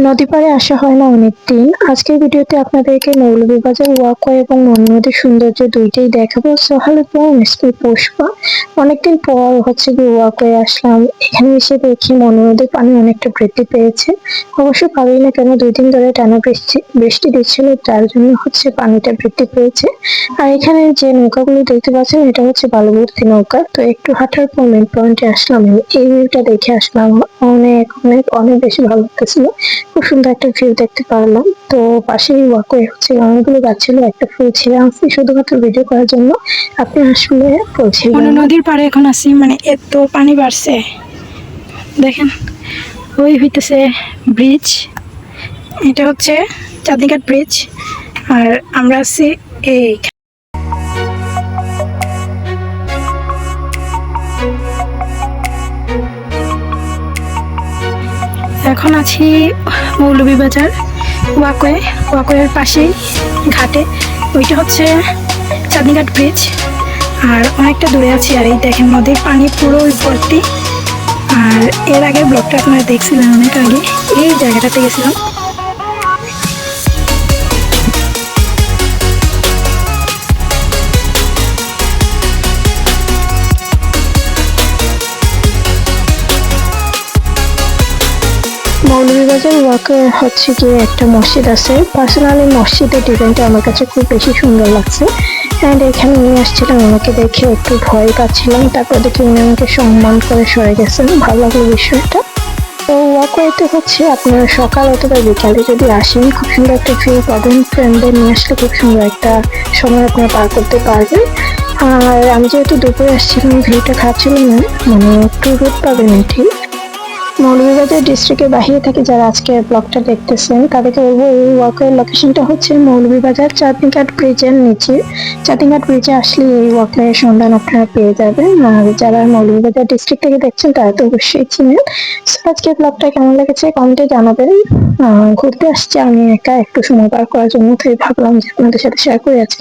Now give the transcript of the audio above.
নদী পাড়ে আসা হয় না অনেকদিন। আজকের ভিডিওতে আপনাদেরকে মৌলভীবাজার ওয়াকওয়ে এবং মনু নদীর সৌন্দর্য দুইটাই দেখাবো। সো হ্যালো ফ্রেন্ডস, আমি পুষ্পা। অনেকদিন পর হচ্ছে কি ওয়াকওয়ে আসলাম। এখানে এসে দেখি মনু নদীর পানি অনেকটা বৃদ্ধি পেয়েছে। অবশ্য পারি না কেন, 2 দিন ধরে টানা বৃষ্টি বৃষ্টি দিচ্ছিল, তার জন্য হচ্ছে পানিটা বৃদ্ধি পেয়েছে। আর এখানে যে নৌকাগুলো দেখতে পাচ্ছেন এটা হচ্ছে বালুভর্তি নৌকা। তো একটু হাঁটার পর মেন পয়েন্টে আসলাম, এই ভিউটা দেখে আসলাম। অনেক অনেক অনেক বেশি ভালো লাগতেছিল। খুব সুন্দর একটা ভিউ দেখতে পারলাম। তো পাশেই ওয়াকওয়ে হচ্ছে অনেকগুলো গাছ ছিল, একটা ফুল ছিঁড়ে আনছি শুধুমাত্র ভিডিও করার জন্য। আপনি আসলে ফুল মনু ছিঁড়বেন না। নদীর পাড়ে এখন আছি, মানে এত পানি বাড়ছে দেখেন। ওই হইতেছে ব্রিজ, এটা হচ্ছে চাঁদনীঘাট ব্রিজ। আর আমরা আছি এই এখন আছি মৌলভীবাজার ওয়াকওয়ের পাশেই ঘাটে। ওইটা হচ্ছে চাঁদনীঘাট ব্রিজ। আর অনেকটা দূরে আছি, আর এই দেখেন নদীর পানি পুরো ভর্তি। আর এর আগে ব্লগটা আপনারা দেখছিলেন, অনেক আগে এই জায়গাটাতে গেছিলাম। মৌলভীবাজার ওয়াকওয়ে হচ্ছে গিয়ে একটা মসজিদ আছে। পার্সোনালি মসজিদের ডিজাইনটা আমার কাছে খুব বেশি সুন্দর লাগছে। অ্যান্ড এখানে নিয়ে আসছিলাম, আমাকে দেখে একটু ভয় পাচ্ছিলাম, তারপর দেখি উনি আমাকে সম্মান করে সরে গেছেন। ভালো লাগলো বিষয়টা। তো ওয়াকওয়েতে হচ্ছে আপনারা সকাল অথবা বিকালে যদি আসেন, খুব সুন্দর একটা ভিউ পাবেন। ফ্রেন্ডদের নিয়ে আসলে খুব সুন্দর একটা সময় আপনারা পার করতে পারবেন। আর আমি যেহেতু দুপুরে আসছিলাম, ভিউটা খারাপ ছিল না, মানে একটু রোদ পাবেন ঠিক। মৌলভীবাজার ডিস্ট্রিক্টের বাহিরে থেকে যারা আজকে ব্লগটা দেখতেছেন তাদেরকে বলবো, এই ওয়াকের লোকেশনটা হচ্ছে মৌলভীবাজার চাঁদনীঘাট ব্রিজের নিচে। চাঁদনীঘাট ব্রিজে আসলে এই ওয়াকের সন্ধান আপনারা পেয়ে যাবেন। আর যারা মৌলভীবাজার ডিস্ট্রিক্ট থেকে দেখছেন তারা তো অবশ্যই চিনেন। আজকে ব্লগটা কেমন লেগেছে কমেন্টে জানাবেন। ঘুরতে আসছি আমি একা, একটু সময় পার করার জন্য, তাই ভাবলাম যে আপনাদের সাথে শেয়ার করে আছি।